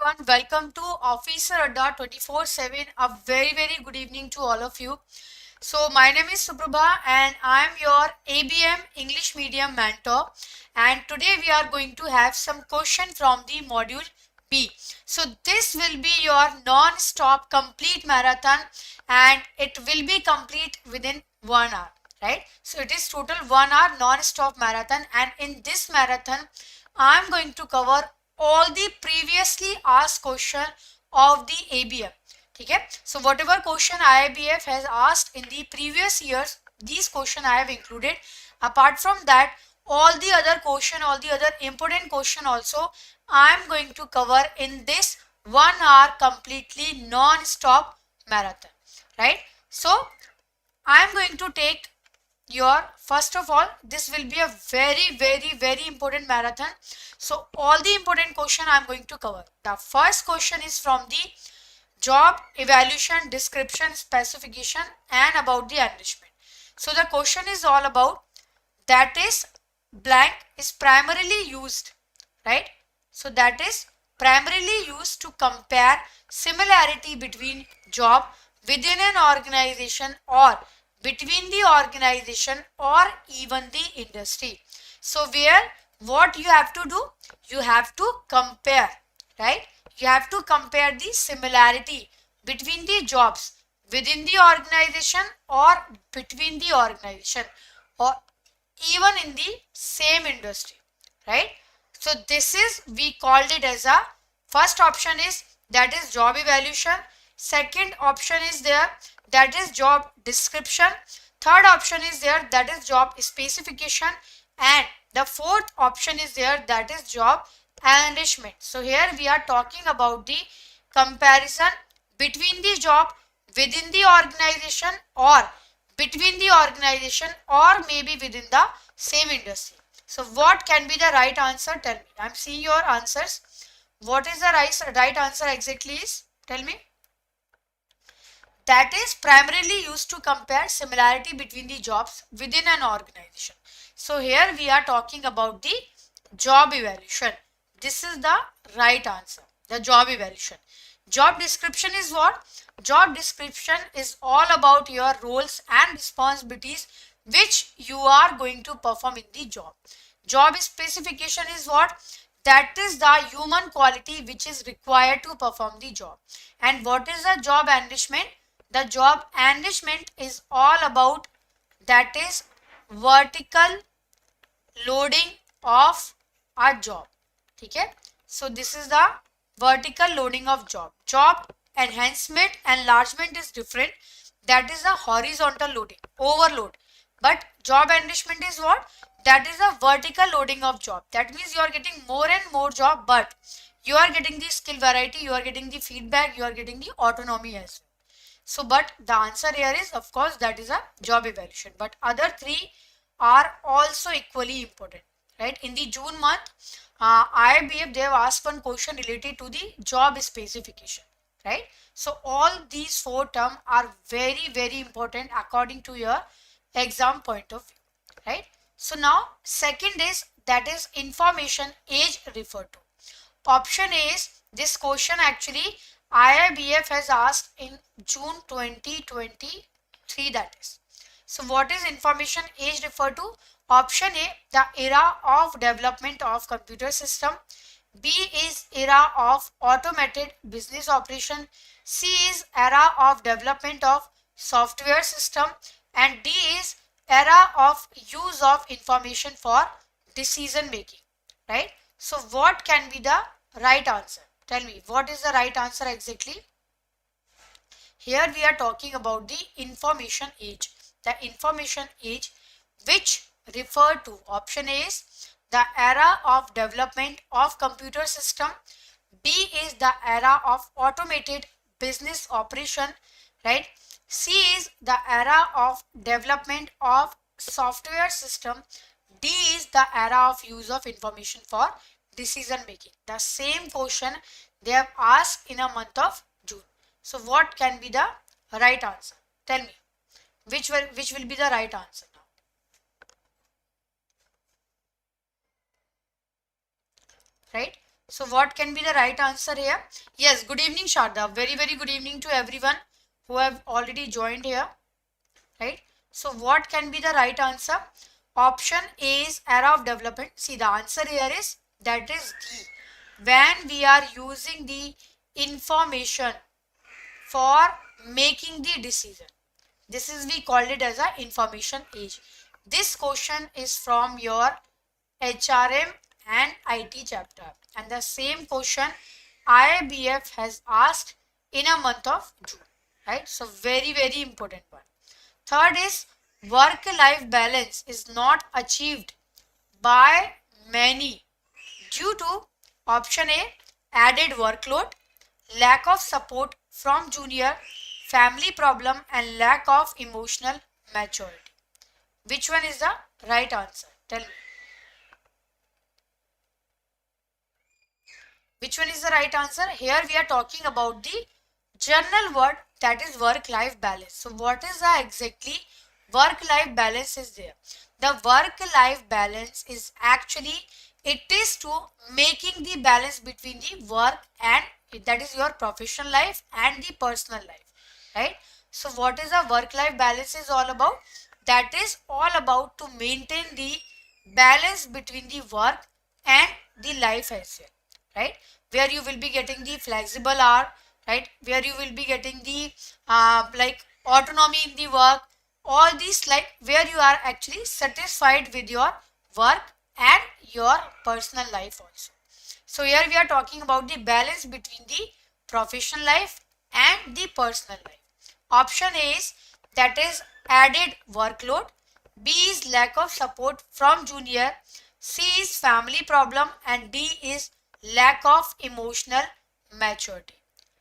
everyone, welcome to Officer Adda 24/7. A very good evening to all of you. So my name is Suprabha and I am your ABM English Medium mentor, and today we are going to have some question from the module B. So this will be your non-stop complete marathon and it will be complete within 1 hour, right? So it is total 1 hour non-stop marathon, and in this marathon I am going to cover all the previously asked question of the ABM. Okay, so whatever question IIBF has asked in the previous years, these question I have included. Apart from that, all the other question, all the other important question also I am going to cover in this 1 hour completely non-stop marathon, right? So I am going to take your, first of all, this will be a very important marathon. So all the important question I am going to cover. The first question is from the job evaluation, description, specification, and about the enrichment. So the question is all about, that is blank is primarily used, right? So that is primarily used to compare similarity between job within an organization or between the organization or even the industry. So where what you have to do, you have to compare, right? You have to compare the similarity between the jobs within the organization or between the organization or even in the same industry, right? So this is, we called it as a, first option is that is job evaluation, second option is there that is job description, third option is there that is job specification, and the fourth option is there that is job enrichment. So here we are talking about the comparison between the job within the organization or between the organization or maybe within the same industry. So what can be the right answer? Tell me. I'm seeing your answers. What is the right answer exactly is? Tell me. That is primarily used to compare similarity between the jobs within an organization. So here we are talking about the job evaluation. This is the right answer, the job evaluation. Job description is what? Job description is all about your roles and responsibilities which you are going to perform in the job. Job specification is what? That is the human quality which is required to perform the job. And what is the job enrichment? The job enrichment is all about, that is vertical loading of a job. Okay, so this is the vertical loading of job. Job enhancement, enlargement is different. That is the horizontal loading, overload. But job enrichment is what? That is the vertical loading of job. That means you are getting more and more job, but you are getting the skill variety, you are getting the feedback, you are getting the autonomy as well. So, but the answer here is, of course, that is a job evaluation. But other three are also equally important, right? In the June month, IIBF, they have asked one question related to the job specification, right? So all these four terms are very important according to your exam point of view, right? So now second is, that is information age referred to. Option A is, this question actually IIBF has asked in June 2023, that is. So what is information age referred to? Option A, the era of development of computer system. B is era of automated business operation. C is era of development of software system. And D is era of use of information for decision making, right? So what can be the right answer? Tell me, what is the right answer exactly? Here we are talking about the information age. The information age which refer to, option A is the era of development of computer system. B is the era of automated business operation, right? C is the era of development of software system. D is the era of use of information for decision making. The same question they have asked in a month of June. So what can be the right answer? Tell me, which will be the right answer now? Right? So what can be the right answer here? Yes, good evening Sharda. Very good evening to everyone who have already joined here. Right? So what can be the right answer? Option A is era of development. See, the answer here is that is D. When we are using the information for making the decision. This is we called it as a information age. This question is from your HRM and IT chapter, and the same question IIBF has asked in a month of June, right? So very important one. Third is work-life balance is not achieved by many due to option A, added workload, lack of support from junior, family problem and lack of emotional maturity. Which one is the right answer? Tell me. Which one is the right answer? Here we are talking about the general word, that is work-life balance. So what is the exactly work-life balance is there? The work-life balance is actually, it is to making the balance between the work and that is your professional life and the personal life, right? So what is the work-life balance is all about? That is all about to maintain the balance between the work and the life as well, right? Where you will be getting the flexible hour, right? Where you will be getting the like autonomy in the work, all these, like where you are actually satisfied with your work and your personal life also. So here we are talking about the balance between the professional life and the personal life. Option A is that is added workload, B is lack of support from junior, C is family problem and D is lack of emotional maturity.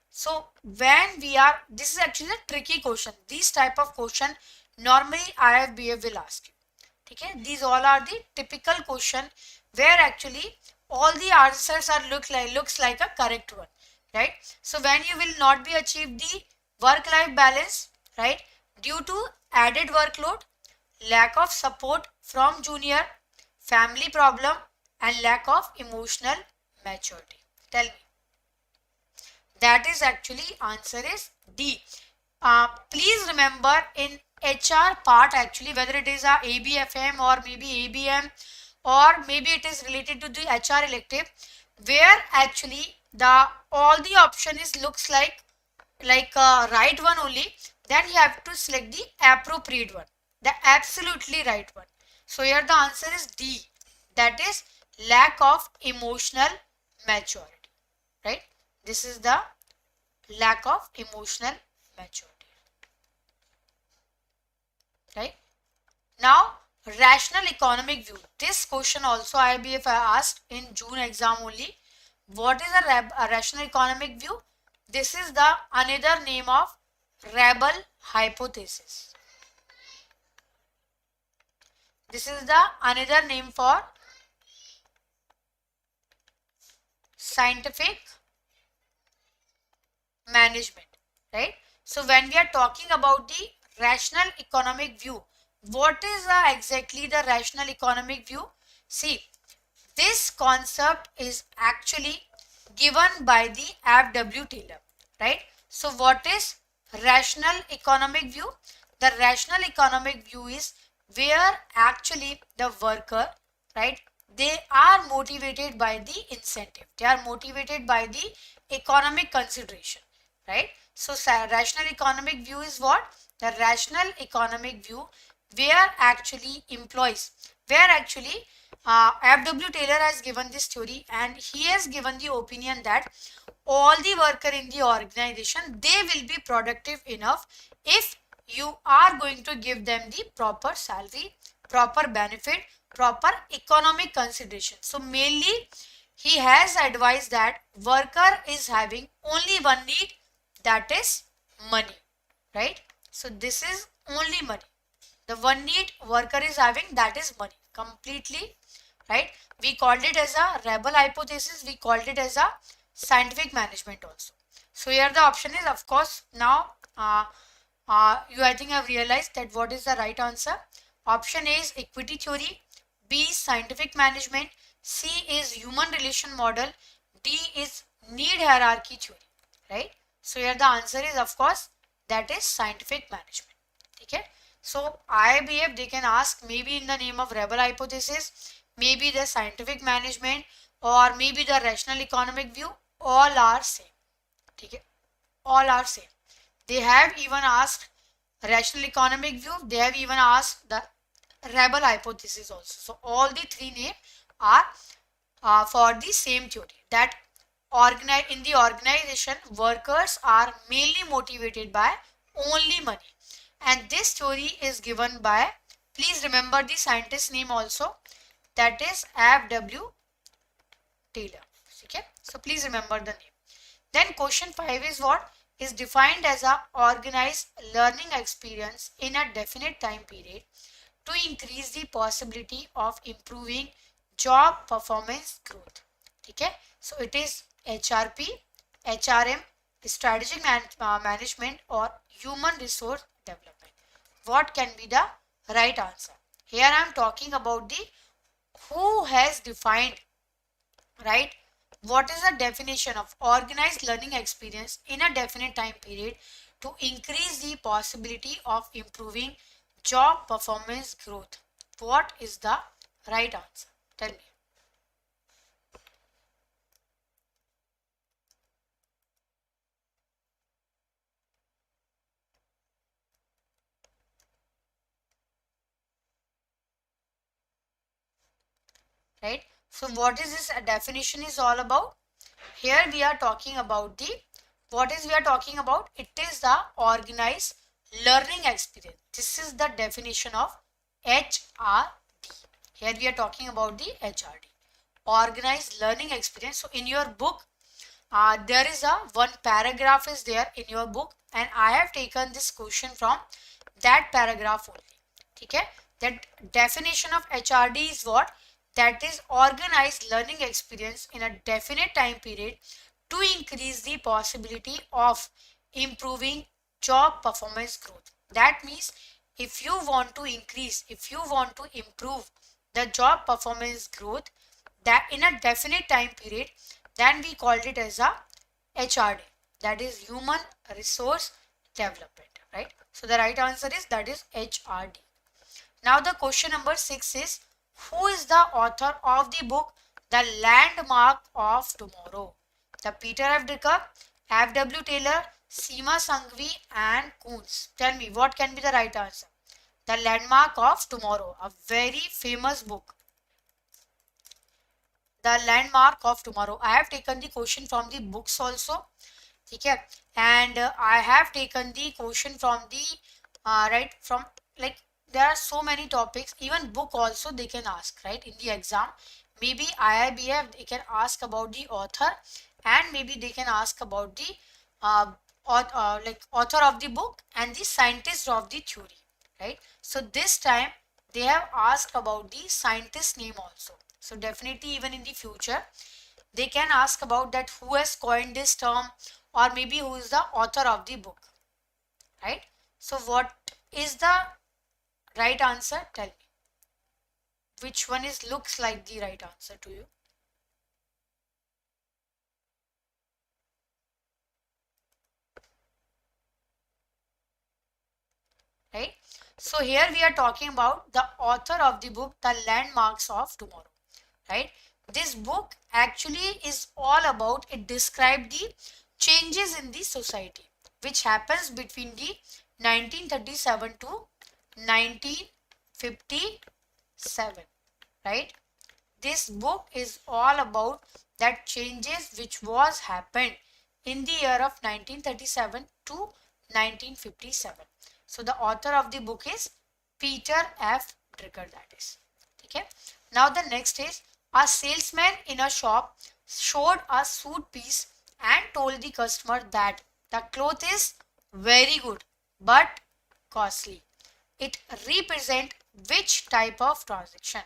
So when we are, this is actually a tricky question. These type of question normally IFBA will ask you. Okay, these all are the typical question where actually all the answers are looks like a correct one, right? So when you will not be achieved the work-life balance, right, due to added workload, lack of support from junior, family problem and lack of emotional maturity. Tell me. That is actually answer is D. Please remember in HR part actually, whether it is a ABFM or maybe ABM or maybe it is related to the HR elective, where actually the all the option is looks like right one only, then you have to select the appropriate one, the absolutely right one. So here the answer is D, that is lack of emotional maturity, right? This is the lack of emotional maturity, right? Now rational economic view, this question also IBF asked in June exam only. What is a rational economic view? This is the another name of rebel hypothesis. This is the another name for scientific management, right? So when we are talking about the rational economic view, what is exactly the rational economic view? See, this concept is actually given by the F.W. Taylor, right? So what is rational economic view? The rational economic view is where actually the worker, right, they are motivated by the incentive, they are motivated by the economic consideration, right? So rational economic view is what? The rational economic view where actually employees, where actually F.W. Taylor has given this theory and he has given the opinion that all the worker in the organization, they will be productive enough if you are going to give them the proper salary, proper benefit, proper economic consideration. So mainly he has advised that worker is having only one need, that is money, right? So this is only money. The one need worker is having, that is money completely, right? We called it as a rebel hypothesis, we called it as a scientific management also. So here the option is, of course, now you I think have realized that what is the right answer. Option A is equity theory, B is scientific management, C is human relation model, D is need hierarchy theory, right? So here the answer is of course that is scientific management. Okay. So IIBF they can ask maybe in the name of rebel hypothesis, maybe the scientific management, or maybe the rational economic view. All are same. Okay. All are same. They have even asked rational economic view. They have even asked the rebel hypothesis also. So all the three names are for the same theory, that in the organization workers are mainly motivated by only money, and this theory is given by, please remember the scientist name also, that is F.W. Taylor. Okay, so please remember the name. Then question 5 is what is defined as a organized learning experience in a definite time period to increase the possibility of improving job performance growth. Okay, so it is HRP, HRM, strategic management, or human resource development. What can be the right answer? Here I am talking about the who has defined, right? What is the definition of organized learning experience in a definite time period to increase the possibility of improving job performance growth? What is the right answer? Tell me. Right? So what is this definition is all about? Here we are talking about the, what is we are talking about? It is the organized learning experience. This is the definition of HRD. Here we are talking about the HRD, organized learning experience. So in your book, there is a one paragraph is there in your book, and I have taken this question from that paragraph only. Okay, that definition of HRD is what? That is organized learning experience in a definite time period to increase the possibility of improving job performance growth. That means if you want to increase, if you want to improve the job performance growth that in a definite time period, then we called it as a HRD, that is human resource development, right? So the right answer is that is HRD. Now the question number 6 is, who is the author of the book The Landmark of Tomorrow? The Peter F. Drucker, F.W. Taylor, Seema Sanghvi, and Kuntz. Tell me what can be the right answer. The Landmark of Tomorrow, a very famous book. The Landmark of Tomorrow. I have taken the question from the books also. Okay, and I have taken the question from the right from, like, there are so many topics, even book also they can ask, right, in the exam. Maybe IIBF they can ask about the author, and maybe they can ask about the like author of the book and the scientist of the theory, right? So this time they have asked about the scientist name also. So definitely even in the future they can ask about that who has coined this term, or maybe who is the author of the book, right? So what is the right answer? Tell me which one is looks like the right answer to you. Right, so here we are talking about the author of the book The Landmarks of Tomorrow, right? This book actually is all about, it describes the changes in the society which happens between the 1937 to 1957, right? This book is all about that changes which was happened in the year of 1937 to 1957. So the author of the book is Peter F. Drucker, that is. Okay. Now the next is, a salesman in a shop showed a suit piece and told the customer that the cloth is very good but costly. It represent which type of transaction?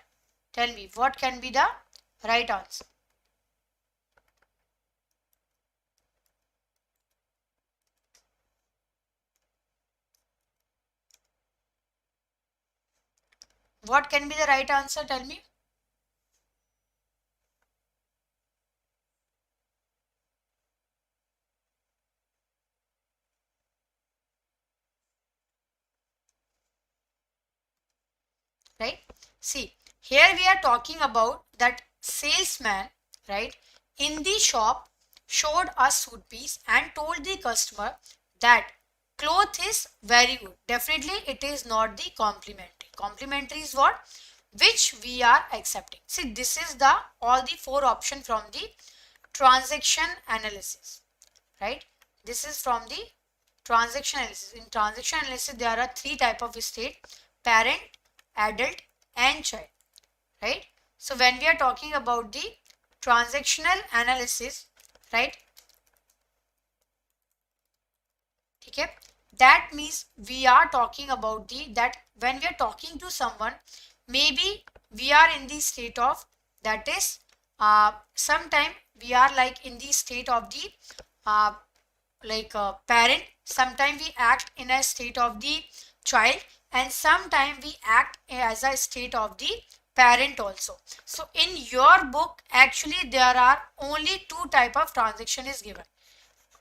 Tell me what can be the right answer. What can be the right answer? Tell me. right? See, here we are talking about that salesman, right, in the shop showed a suit piece and told the customer that cloth is very good. Definitely it is not the complimentary. Complimentary is what? Which we are accepting. See, this is the all the four option from the transaction analysis, right? This is from the transaction analysis. In transaction analysis, there are three type of state: parent, adult, and child, right? So when we are talking about the transactional analysis, right? Okay, that means we are talking about the that when we are talking to someone, maybe we are in the state of, that is sometime we are like in the state of the uh, parent, sometime we act in a state of the child, and sometime we act as a state of the parent also. So in your book actually there are only two type of transaction is given: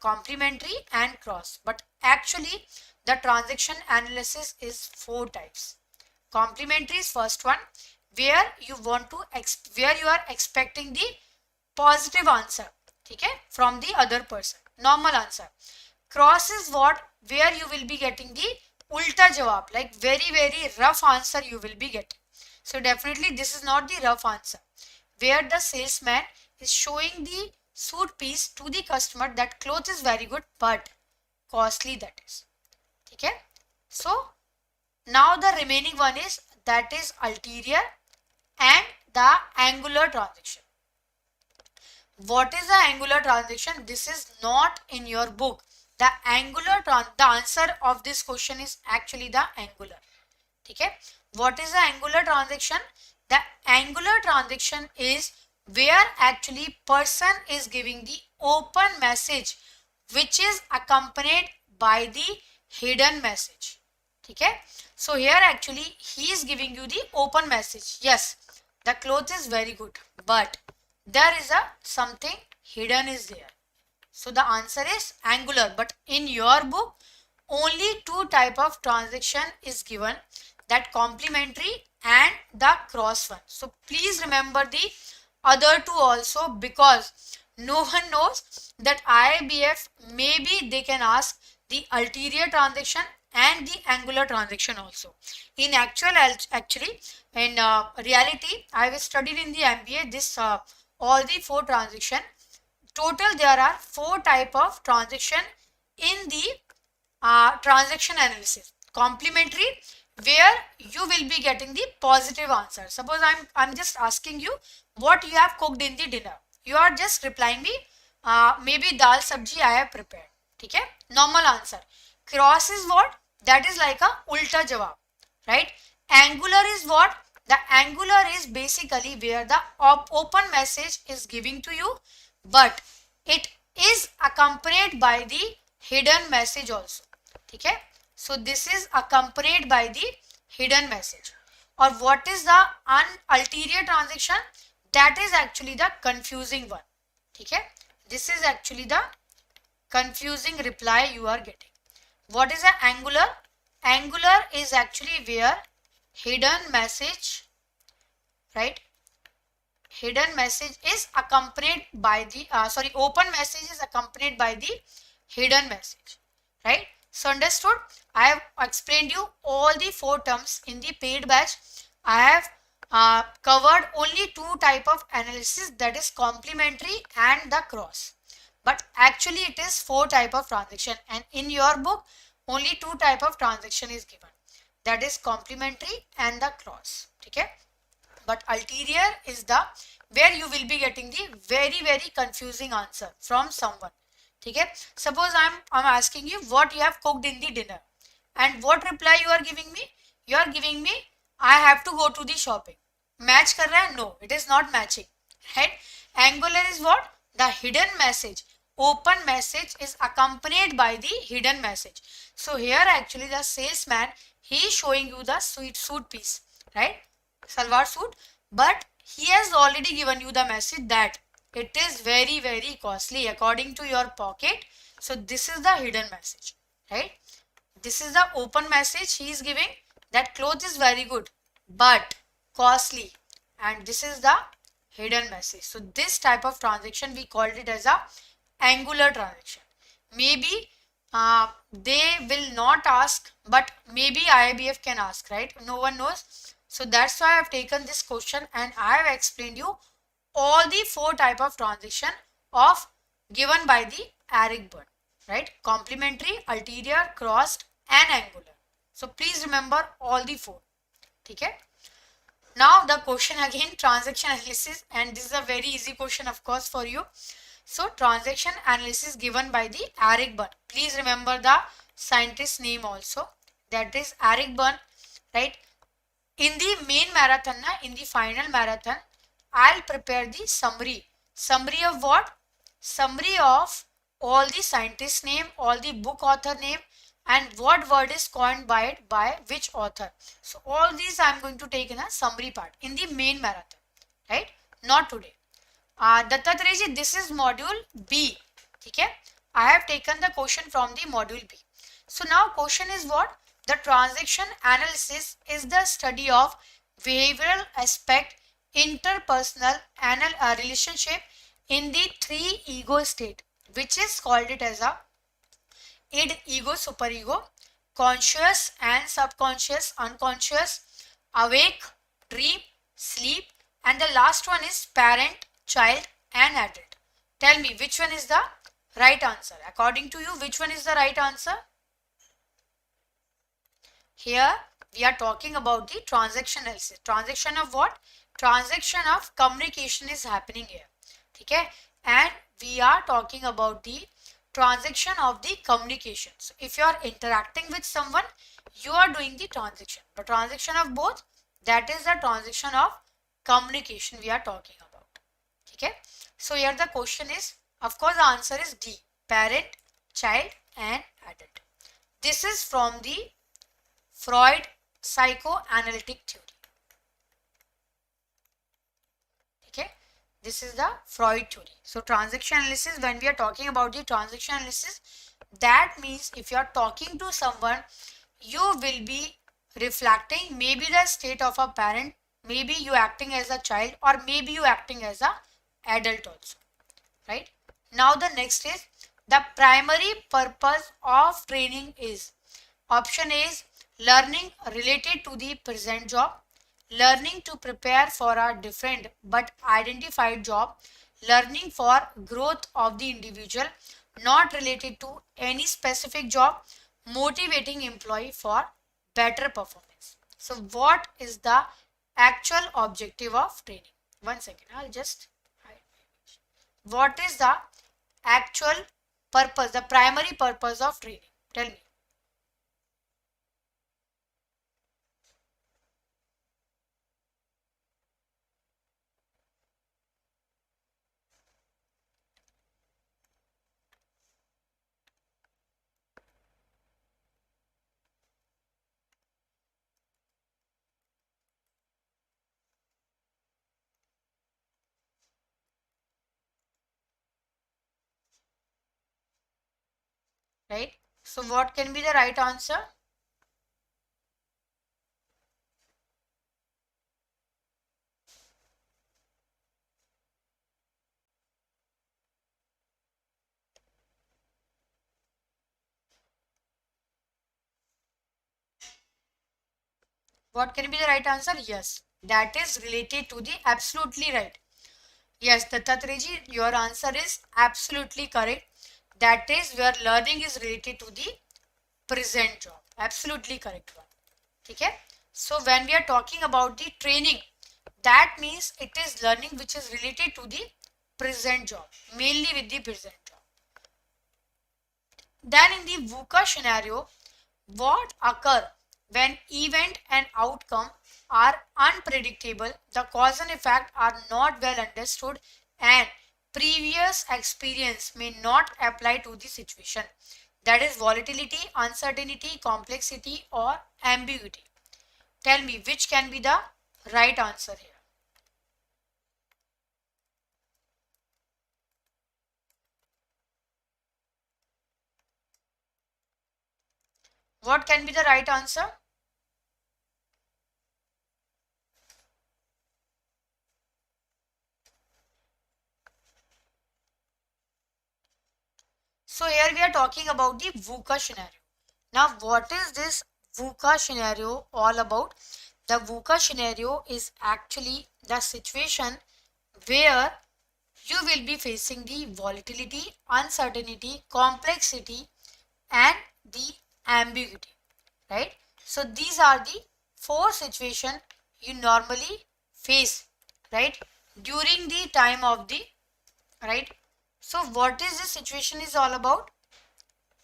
complementary and cross, but actually the transaction analysis is four types. Complementary is first one, where you want to where you are expecting the positive answer, okay, from the other person, normal answer. Cross is what? Where you will be getting the ulta jawab, like very rough answer you will be getting. So definitely this is not the rough answer, where the salesman is showing the suit piece to the customer that cloth is very good but costly, that is. Okay. So now the remaining one is, that is ulterior and the angular transaction. What is the angular transaction? This is not in your book. The the answer of this question is actually the angular. Okay. What is the angular transaction? The angular transaction is where actually person is giving the open message which is accompanied by the hidden message. Okay. So here actually he is giving you the open message. Yes, the cloth is very good, but there is a something hidden is there. So the answer is angular, but in your book only two type of transaction is given, that complementary and the cross one. So please remember the other two also, because no one knows that IIBF maybe they can ask the ulterior transaction and the angular transaction also. In actually in reality I have studied in the MBA this all the four transaction. Total there are four type of transaction in the transaction analysis. Complementary, where you will be getting the positive answer. Suppose I'm just asking you what you have cooked in the dinner. You are just replying me maybe dal sabji I have prepared. Okay, normal answer. Cross is what? That is like a ulta jawab, right? Angular is what? The angular is basically where the open message is giving to you, but it is accompanied by the hidden message also. Okay, so this is accompanied by the hidden message. Or what is the ulterior transaction? That is actually the confusing one. Okay, this is actually the confusing reply you are getting. What is the angular? Angular is actually where hidden message, right? Hidden message is accompanied by the open message is accompanied by the hidden message, right? So understood? I have explained you all the four terms in the paid batch. I have covered only two type of analysis, that is complementary and the cross, but actually it is four type of transaction, and in your book only two type of transaction is given, that is complementary and the cross. Okay, but ulterior is the where you will be getting the very confusing answer from someone. Okay, suppose I'm asking you what you have cooked in the dinner, and what reply you are giving me? You are giving me I have to go to the shopping. Match kar raha hai? No, it is not matching, right? Angular is what? The hidden message. Open message is accompanied by the hidden message. So here actually the salesman, he is showing you the suit piece, right? Salwar suit, but he has already given you the message that it is very costly according to your pocket. So this is the hidden message, right? This is the open message he is giving, that cloth is very good, but costly, and this is the hidden message. So this type of transaction we called it as a angular transaction. Maybe they will not ask, but maybe IIBF can ask, right? No one knows. So that's why I've taken this question and I have explained you all the four type of transaction of given by the Eric Berne, right? Complementary, ulterior, crossed and angular. So please remember all the four. Okay. Now the question again, transaction analysis, and this is a very easy question of course for you. So transaction analysis given by the Eric Berne. Please remember the scientist name also. That is Eric Berne, right? In the main marathon, in the final marathon, I'll prepare the summary. Summary of what? Summary of all the scientist name, all the book author name, and what word is coined by it by which author. So all these I'm going to take in a summary part in the main marathon, right? Not today. Dattatreya ji, this is module B. Okay? I have taken the question from the module B. So now question is what? The transaction analysis is the study of behavioral aspect, interpersonal relationship in the three ego state, which is called it as a id, ego, superego, conscious and subconscious, unconscious, awake, dream, sleep, and the last one is parent, child and adult. Tell me which one is the right answer. According to you, which one is the right answer? Here we are talking about the transaction analysis. Transaction of what? Transaction of communication is happening here. Okay? And we are talking about the transaction of the communication. So if you are interacting with someone, you are doing the transaction. But transaction of both, that is the transaction of communication we are talking about. Okay? So here the question is, of course the answer is D, parent, child and adult. This is from the Freud psychoanalytic theory. Okay, this is the Freud theory. So transaction analysis, when we are talking about the transaction analysis, that means if you are talking to someone, you will be reflecting maybe the state of a parent, maybe you acting as a child, or maybe you acting as a adult also, right? Now the next is the primary purpose of training is, option A is learning related to the present job, learning to prepare for a different but identified job, learning for growth of the individual, not related to any specific job, motivating employee for better performance. So what is the actual objective of training? One second, I'll just hide. What is the actual purpose, the primary purpose of training? Tell me. Right? So what can be the right answer? What can be the right answer? Yes, that is related to the, absolutely right. Yes, Dattatreji, your answer is absolutely correct. That is where learning is related to the present job. Absolutely correct one. Okay. So when we are talking about the training, that means it is learning which is related to the present job, mainly with the present job. Then in the VUCA scenario, what occur when event and outcome are unpredictable, the cause and effect are not well understood, and previous experience may not apply to the situation. That is volatility, uncertainty, complexity or ambiguity. Tell me which can be the right answer here. What can be the right answer? So here we are talking about the VUCA scenario. Now what is this VUCA scenario all about? The VUCA scenario is actually the situation where you will be facing the volatility, uncertainty, complexity and the ambiguity, right? So these are the four situations you normally face, right, during the time of the, right? So what is this situation is all about?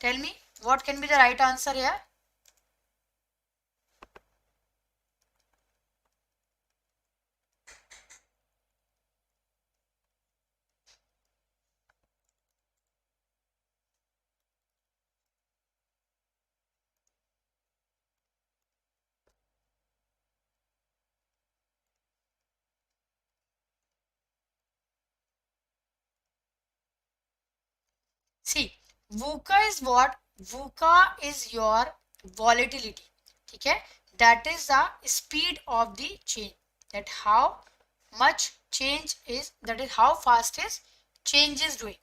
Tell me, what can be the right answer here? See, VUCA is what? VUCA is your volatility. Okay, that is the speed of the change. That how much change is, that is how fast is change is doing.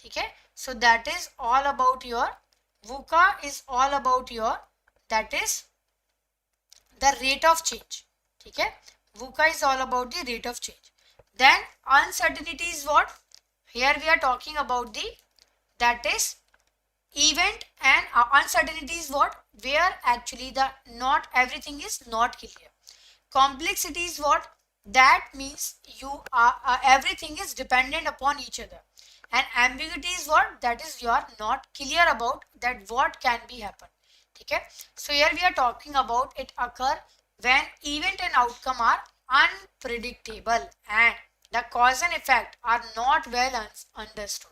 Okay, so that is all about your VUCA is all about your, that is the rate of change. Okay, VUCA is all about the rate of change. Then uncertainty is what? Here we are talking about the, that is event, and uncertainty is what? Where actually the not everything is not clear. Complexity is what? That means you are everything is dependent upon each other. And ambiguity is what? That is you are not clear about that what can be happen. Okay, so here we are talking about it occur when event and outcome are unpredictable and the cause and effect are not well understood,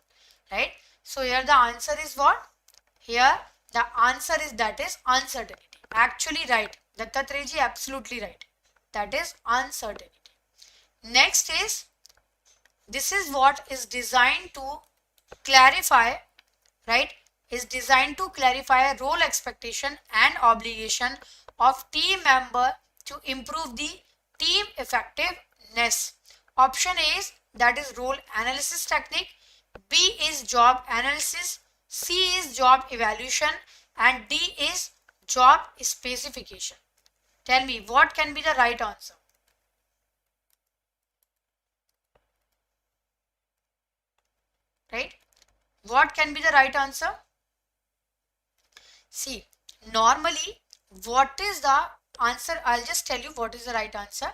right? So here the answer is what? Here the answer is, that is uncertainty. Actually right, Dattatreji, absolutely right. That is uncertainty. Next is, this is what is designed to clarify, right? Is designed to clarify role expectation and obligation of team member to improve the team effectiveness. Option A is, that is role analysis technique. B is job analysis. C is job evaluation and D is job specification. Tell me, what can be the right answer? Right? What can be the right answer? See, normally, what is the answer? I'll just tell you what is the right answer.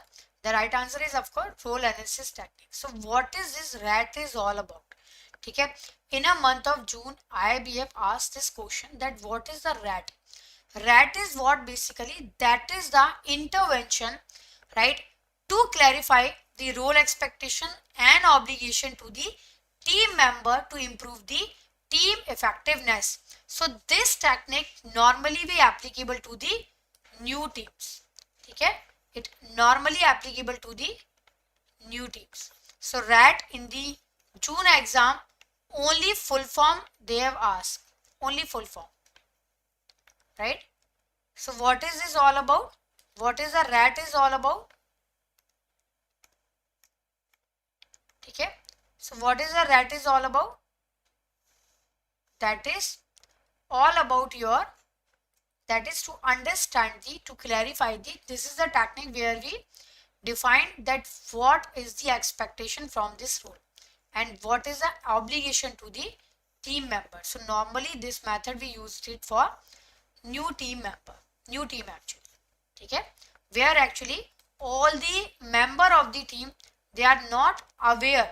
The right answer is, of course, role analysis technique. So what is this RAT is all about? Okay, in a month of June, IIBF asked this question, that what is the RAT? RAT is what? Basically that is the intervention, right, to clarify the role expectation and obligation to the team member to improve the team effectiveness. So this technique normally be applicable to the new teams. Okay, it normally applicable to the new teams. So RAT in the June exam, only full form they have asked, only full form, right? So what is this all about? What is the RAT is all about? Okay, so what is the RAT is all about? That is all about your, that is to understand the, to clarify the, this is the technique where we define that what is the expectation from this role and what is the obligation to the team member. So normally this method we used it for new team member, new team actually. Okay, where actually all the member of the team, they are not aware,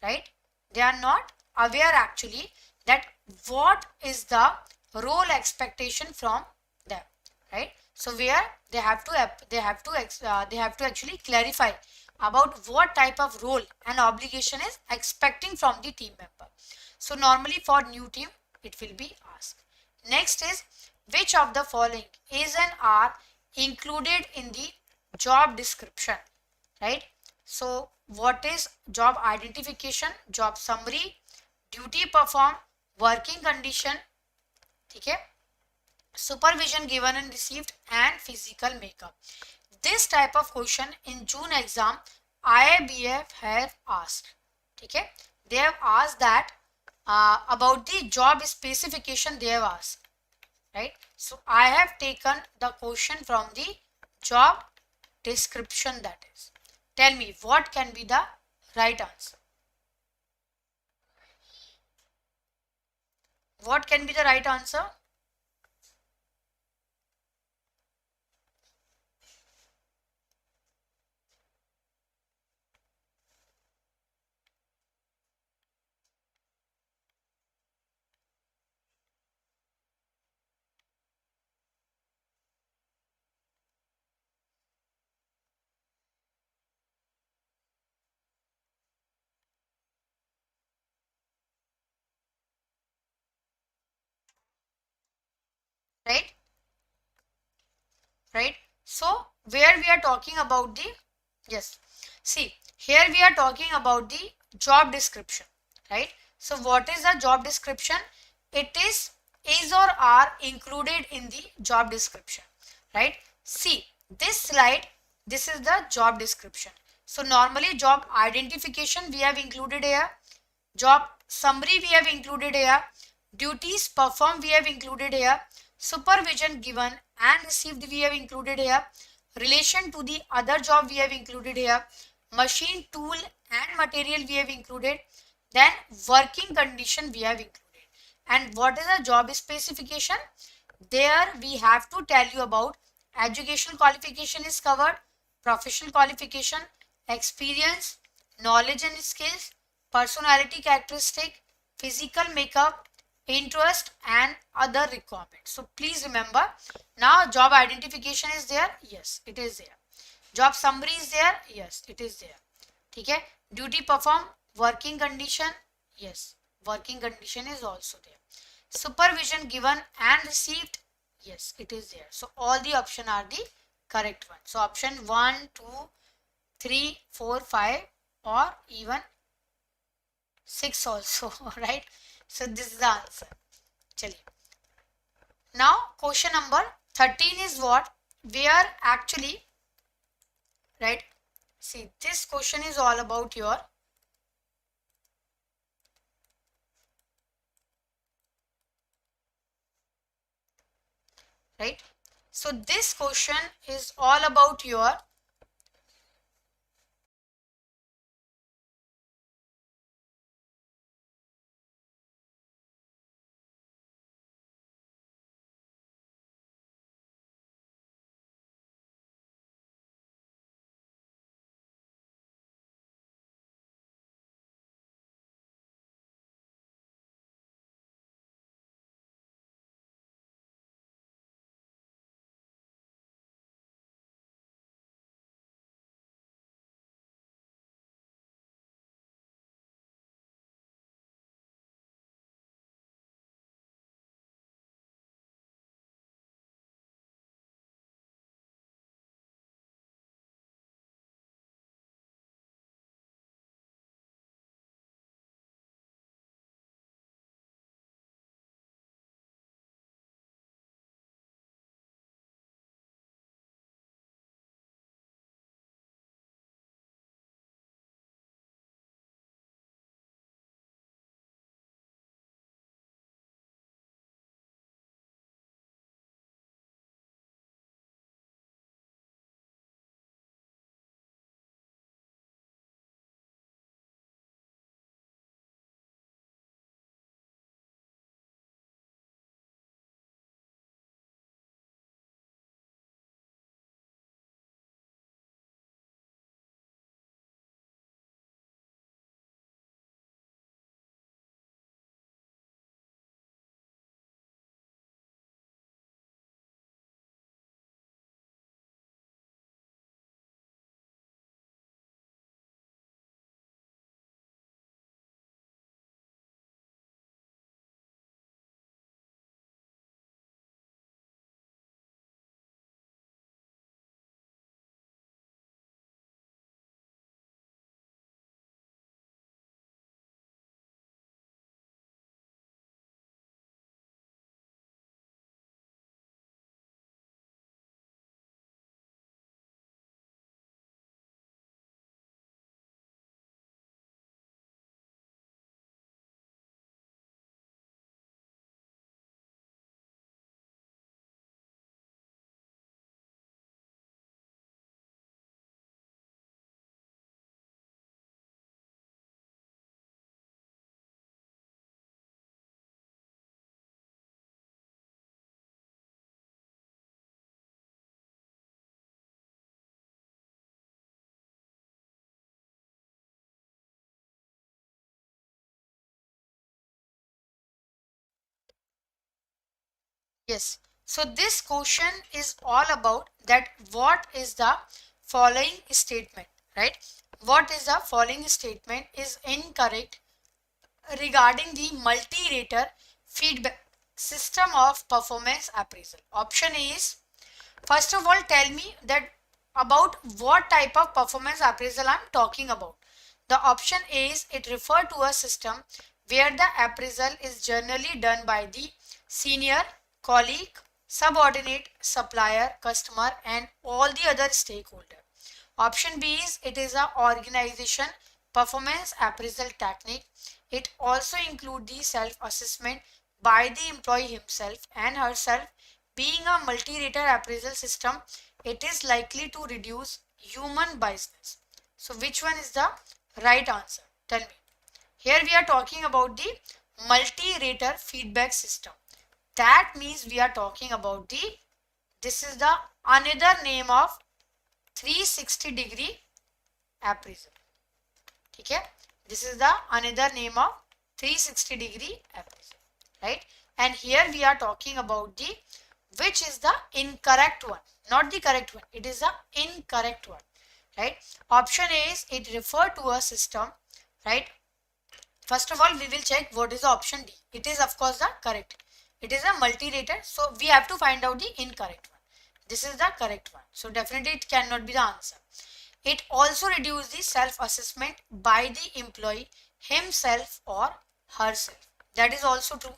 right? They are not aware actually that what is the role expectation from them, right? So where they have to actually clarify about what type of role and obligation is expecting from the team member. So normally for new team it will be asked. Next is, which of the following is and are included in the job description, right? So what is job identification, job summary, duty performed, working condition, okay, supervision given and received, and physical makeup. This type of question in June exam IIBF have asked. Okay, they have asked that about the job specification they have asked, right? So I have taken the question from the job description, that is. Tell me what can be the right answer. What can be the right answer? Right? Right? So where we are talking about the, yes, see, here we are talking about the job description, right? So what is the job description? It is or are included in the job description, right? See, this slide, this is the job description. So normally job identification we have included here, job summary we have included here, duties performed we have included here, supervision given and received we have included here, relation to the other job we have included here, machine, tool and material we have included, then working condition we have included. And what is the job specification? There we have to tell you about educational qualification is covered, professional qualification, experience, knowledge and skills, personality characteristic, physical makeup, interest and other requirements. So please remember, now job identification is there, yes it is there. Job summary is there, yes it is there. Okay, duty perform, working condition, yes working condition is also there. Supervision given and received, yes it is there. So all the option are the correct one. So option 1, 2, 3, 4, 5 or even 6 also, right? So this is the answer. Chaliye. Now question number 13 is what? Where actually, right? See, this question is all about your, right? So this question is all about your Yes. So this question is all about that what is the following statement, right? What is the following statement is incorrect regarding the multi-rater feedback system of performance appraisal. Option A is, first of all, tell me that about what type of performance appraisal I'm talking about. The option A is it refer to a system where the appraisal is generally done by the senior, colleague, subordinate, supplier, customer and all the other stakeholder. Option B is it is a organization performance appraisal technique. It also includes the self-assessment by the employee himself and herself. Being a multi-rater appraisal system, it is likely to reduce human biasness. So which one is the right answer? Tell me. Here we are talking about the multi-rater feedback system. That means we are talking about the, this is the another name of 360 degree appraisal. Okay, this is the another name of 360 degree appraisal, right? And here we are talking about the, which is the incorrect one, not the correct one, it is the incorrect one, right? Option A is it refer to a system, right? First of all, we will check what is the option D. It is of course the correct. It is a multi-rater, so we have to find out the incorrect one. This is the correct one, so definitely it cannot be the answer. It also reduces the self-assessment by the employee himself or herself. That is also true.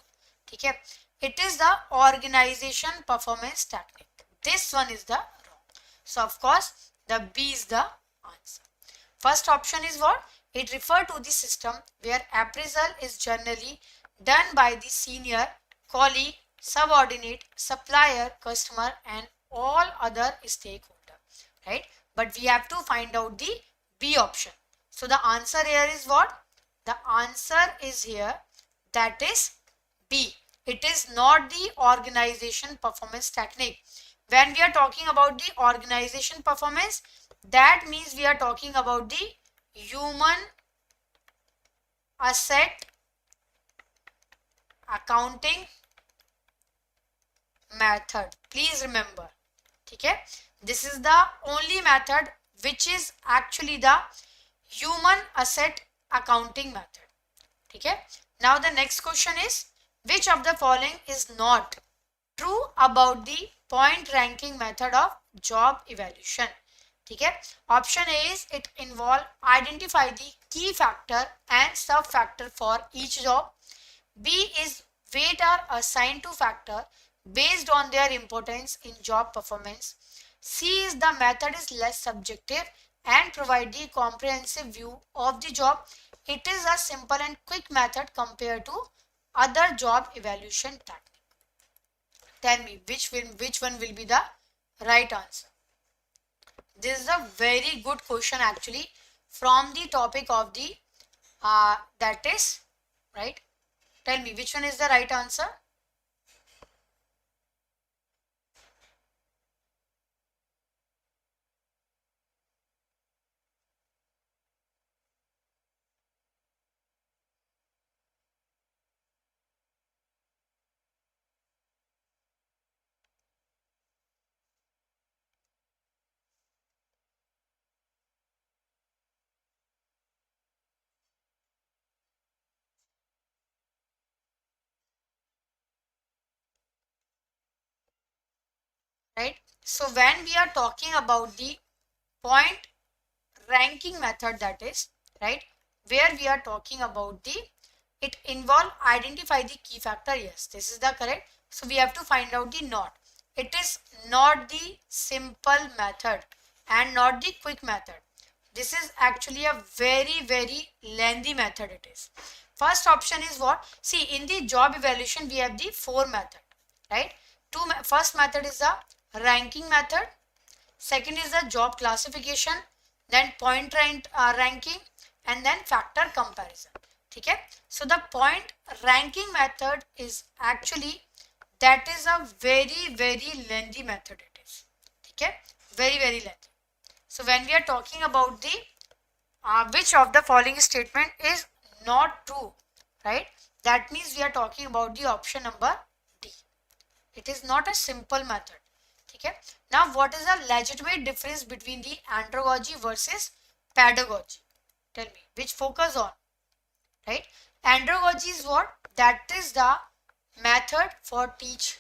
Okay. It is the organization performance technique. This one is the wrong. So of course the B is the answer. First option is what? It refers to the system where appraisal is generally done by the senior, colleague, subordinate, supplier, customer and all other stakeholder, right? But we have to find out the B option. So the answer here is what? The answer is here, that is B. It is not the organization performance technique. When we are talking about the organization performance, that means we are talking about the human asset accounting method. Please remember. Okay? This is the only method which is actually the human asset accounting method. Okay? Now the next question is, which of the following is not true about the point ranking method of job evaluation? Okay? Option A is it involve identify the key factor and sub factor for each job. B is weight are assigned to factor based on their importance in job performance. C is the method is less subjective and provide the comprehensive view of the job. It is a simple and quick method compared to other job evaluation technique. Tell me which one will be the right answer. This is a very good question actually from the topic of the that is, right? Tell me which one is the right answer. Right? So when we are talking about the point ranking method, that is, right, where we are talking about the, it involve identify the key factor. Yes, this is the correct. So we have to find out the not. It is not the simple method and not the quick method. This is actually a very lengthy method it is. First option is what? See, in the job evaluation we have the four method, right? First method is the ranking method. Second is the job classification, then point ranking, and then factor comparison. Okay? So the point ranking method is actually, that is a very lengthy method it is. Okay? Very lengthy. So when we are talking about the which of the following statement is not true, right? That means we are talking about the option number D. It is not a simple method. Okay. Now what is the legitimate difference between the andragogy versus pedagogy? Tell me, which focus on, right? Andragogy is what? That is the method for teach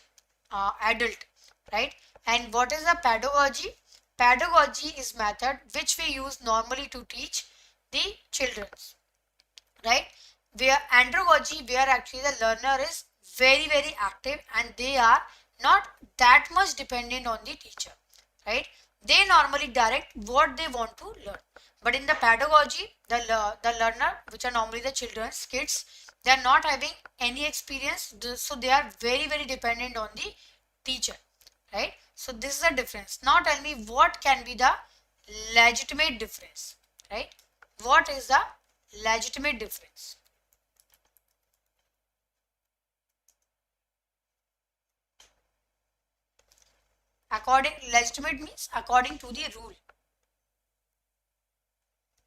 adult, right? And what is the pedagogy? Pedagogy is method which we use normally to teach the children, right? Where andragogy, where actually the learner is very active and they are not that much dependent on the teacher, right? They normally direct what they want to learn. But in the pedagogy, the learner, which are normally the children's kids, they are not having any experience, so they are very dependent on the teacher, right? So this is the difference. Now tell me, what can be the legitimate difference, right? What is the legitimate difference? According, legitimate means according to the rule,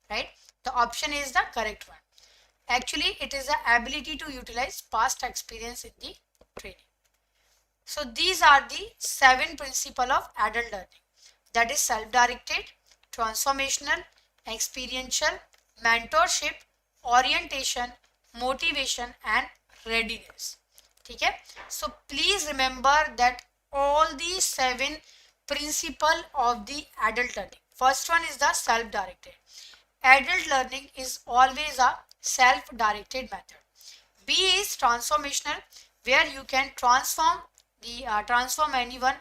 right? The option is the correct one. Actually, it is the ability to utilize past experience in the training. So these are the 7 principles of adult learning. That is self-directed, transformational, experiential, mentorship, orientation, motivation and readiness. Okay? So please remember that all these 7 principles of the adult learning. First one is the self-directed. Adult learning is always a self-directed method. B is transformational, where you can transform anyone.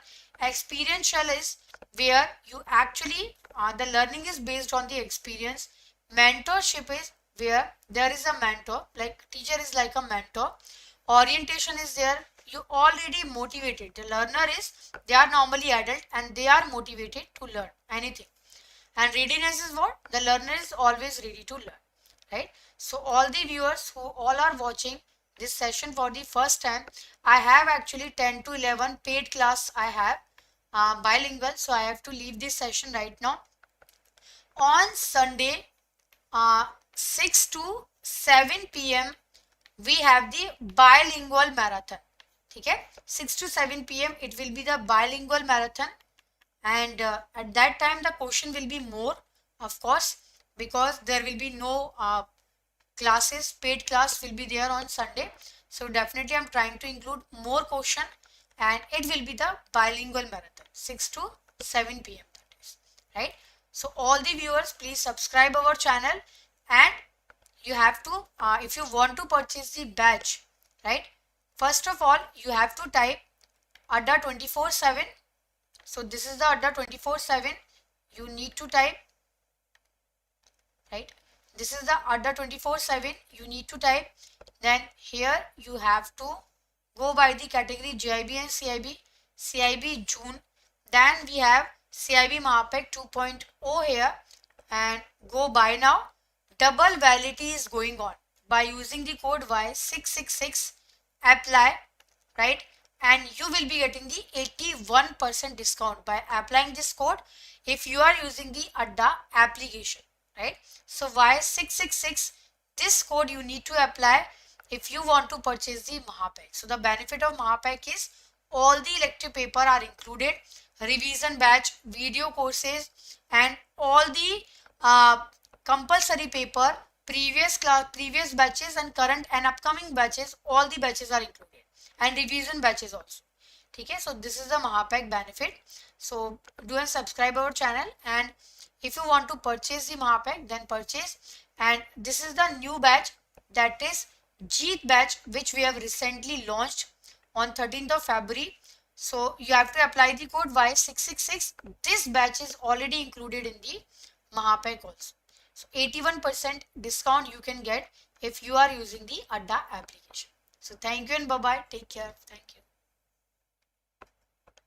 Experiential is where you actually the learning is based on the experience. Mentorship is where there is a mentor, like teacher is like a mentor. Orientation is there, you already motivated. The learner is, they are normally adult and they are motivated to learn anything. And readiness is what? The learner is always ready to learn, right? So all the viewers who all are watching this session for the first time, I have actually 10 to 11 paid class. I have bilingual, so I have to leave this session right now. On Sunday, 6 to 7 p.m. we have the bilingual marathon. Okay, 6 to 7 p.m. it will be the bilingual marathon, and at that time the question will be more, of course, because there will be no classes. Paid class will be there on Sunday, so definitely I'm trying to include more question, and it will be the bilingual marathon 6 to 7 p.m. that is, right? So all the viewers, please subscribe our channel, and you have to if you want to purchase the badge, right, first of all you have to type Adda 24/7. So this is the Adda 24/7 you need to type, right? This is the Adda 24/7 you need to type. Then here you have to go by the category CAIIB and CIB. CIB June. Then we have CIB Mahapacks 2.0 here, and go buy now. Double validity is going on by using the code Y666 apply, right? And you will be getting the 81% discount by applying this code if you are using the Adda application, right? So Y666, this code you need to apply if you want to purchase the Mahapacks. So the benefit of Mahapacks is all the elective paper are included, revision batch, video courses, and all the compulsory paper, previous class, previous batches and current and upcoming batches, all the batches are included, and revision batches also. Okay, so this is the Mahapacks benefit. So do and subscribe our channel, and if you want to purchase the Mahapacks, then purchase. And this is the new batch, that is Jeet batch, which we have recently launched on 13th of February. So you have to apply the code Y666. This batch is already included in the Mahapacks also. So 81% discount you can get if you are using the Adda application. So thank you and bye bye. Take care. Thank you.